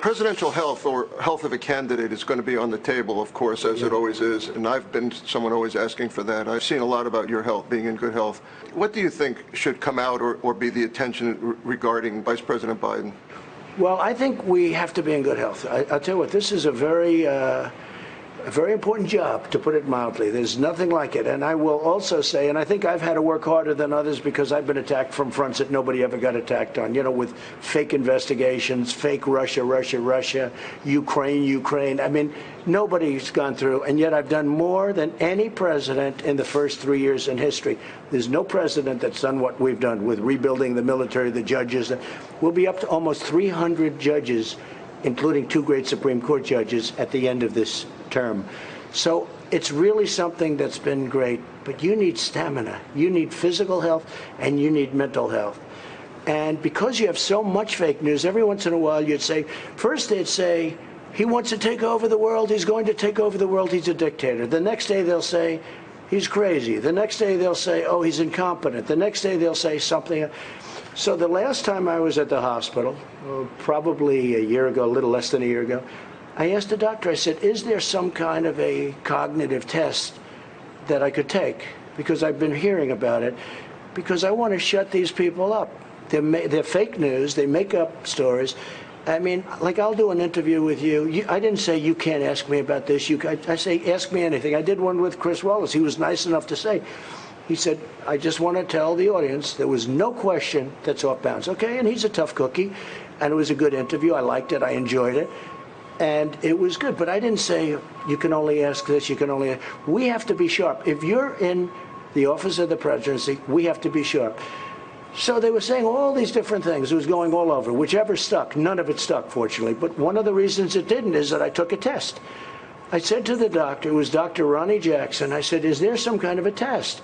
Presidential health or health of a candidate is going to be on the table, of course, as it always is. And I've been someone always asking for that. I've seen a lot about your health, being in good health. What do you think should come out or be the attention regarding Vice President Biden? Well, I think we have to be in good health. I'll tell you what, this is a very important job, to put it mildly. There's nothing like it. And I will also say, and I think I've had to work harder than others because I've been attacked from fronts that nobody ever got attacked on, with fake investigations, fake Russia, Ukraine. I mean, nobody's gone through, and yet I've done more than any president in the first 3 years in history. There's no president that's done what we've done with rebuilding the military, the judges. We'll be up to almost 300 judges, including 2 great Supreme Court judges at the end of this term. So it's really something that's been great, but you need stamina, you need physical health, and you need mental health. And because you have so much fake news, every once in a while you'd say, first they'd say, he wants to take over the world, he's going to take over the world, he's a dictator. The next day they'll say, he's crazy. The next day they'll say, oh, he's incompetent. The next day they'll say something. So the last time I was at the hospital, probably a year ago, a little less than a year ago, I asked the doctor, I said, is there some kind of a cognitive test that I could take? Because I've been hearing about it, because I want to shut these people up. They're fake news, they make up stories. I mean, like I'll do an interview with you. I didn't say you can't ask me about this. I say, ask me anything. I did one with Chris Wallace. He was nice enough to say, he said, I just want to tell the audience there was no question that's off bounds. Okay, and he's a tough cookie, and it was a good interview. I liked it. I enjoyed it. And it was good. But I didn't say you can only ask this, you can only. We have to be sharp. If you're in the office of the presidency, we have to be sharp. So they were saying all these different things. It was going all over. Whichever stuck. None of it stuck, fortunately. But one of the reasons it didn't is that I took a test. I said to the doctor, it was Dr. Ronnie Jackson, I said, is there some kind of a test?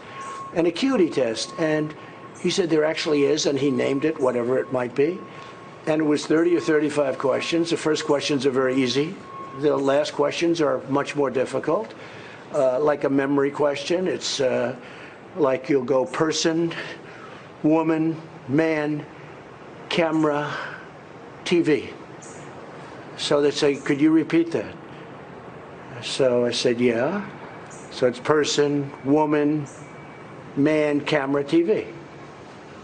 An acuity test. And he said there actually is, and he named it, whatever it might be. And it was 30 or 35 questions. The first questions are very easy. The last questions are much more difficult. Like a memory question, it's like you'll go person, woman, man, camera, TV. So they say, could you repeat that? So I said, yeah. So it's person, woman, man, camera, TV.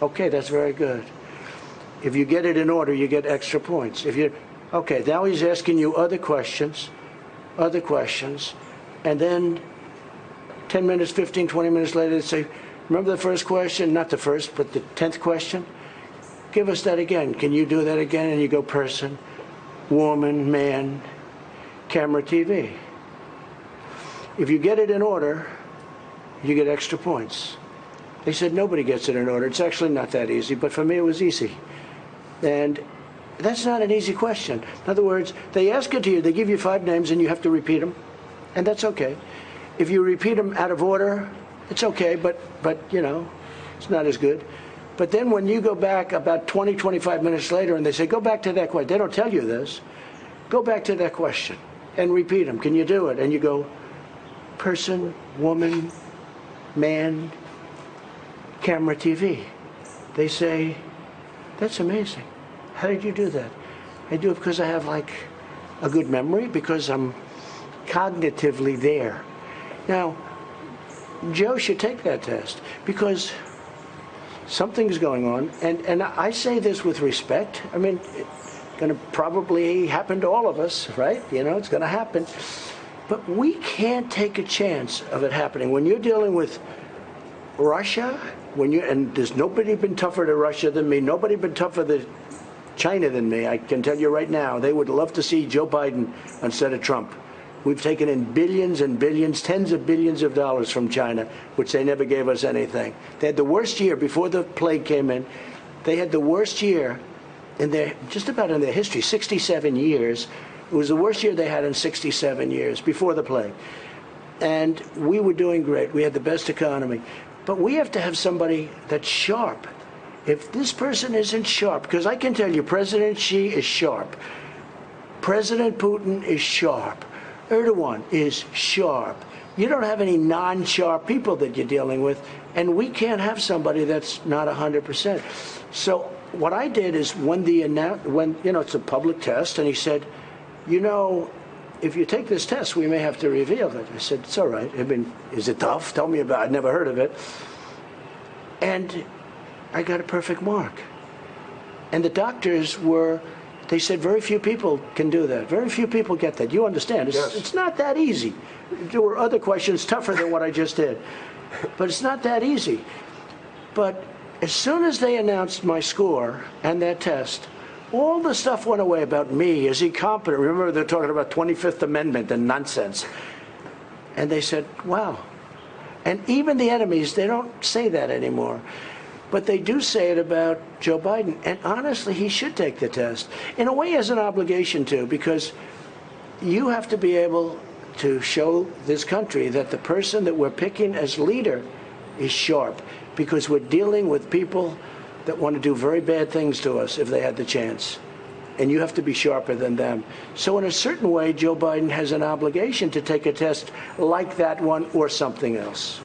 Okay, that's very good. If you get it in order, you get extra points. Okay, now he's asking you other questions, and then 10 minutes, 15, 20 minutes later, they say, remember the first question? Not the first, but the 10th question? Give us that again. Can you do that again? And you go person, woman, man, camera, TV. If you get it in order, you get extra points. They said nobody gets it in order. It's actually not that easy, but for me it was easy. And that's not an easy question. In other words, they ask it to you, they give you 5 names and you have to repeat them, and that's okay. If you repeat them out of order, it's okay, but it's not as good. But then when you go back about 20, 25 minutes later and they say, go back to that question, they don't tell you this, go back to that question and repeat them. Can you do it? And you go, person, woman, man, camera, TV. They say, that's amazing. How did you do that? I do it because I have like a good memory, because I'm cognitively there. Now, Joe should take that test because something's going on, and I say this with respect. I mean, it's going to probably happen to all of us, right? It's going to happen. But we can't take a chance of it happening. When you're dealing with Russia, and there's nobody been tougher to Russia than me, nobody been tougher to China than me. I can tell you right now, they would love to see Joe Biden instead of Trump. We've taken in billions and billions, tens of billions of dollars from China, which they never gave us anything. They had the worst year before the plague came in. They had the worst year just about in their history, 67 years. It was the worst year they had in 67 years before the plague. And we were doing great. We had the best economy. But we have to have somebody that's sharp. If this person isn't sharp, because I can tell you, President Xi is sharp. President Putin is sharp. Erdogan is sharp. You don't have any non-sharp people that you're dealing with, and we can't have somebody that's not 100%. So what I did is when it's a public test, and he said, if you take this test, we may have to reveal it. I said, it's all right. I mean, is it tough? Tell me about it. I'd never heard of it. And I got a perfect mark. And the doctors they said very few people can do that. Very few people get that. You understand? Yes. It's not that easy. There were other questions tougher than what I just did. But it's not that easy. But as soon as they announced my score and that test, all the stuff went away about me. Is he competent? Remember, they're talking about 25th Amendment and nonsense. And they said, wow. And even the enemies, they don't say that anymore. But they do say it about Joe Biden. And honestly, he should take the test. In a way, he has an obligation to, because you have to be able to show this country that the person that we're picking as leader is sharp, because we're dealing with people that want to do very bad things to us if they had the chance. And you have to be sharper than them. So in a certain way, Joe Biden has an obligation to take a test like that one or something else.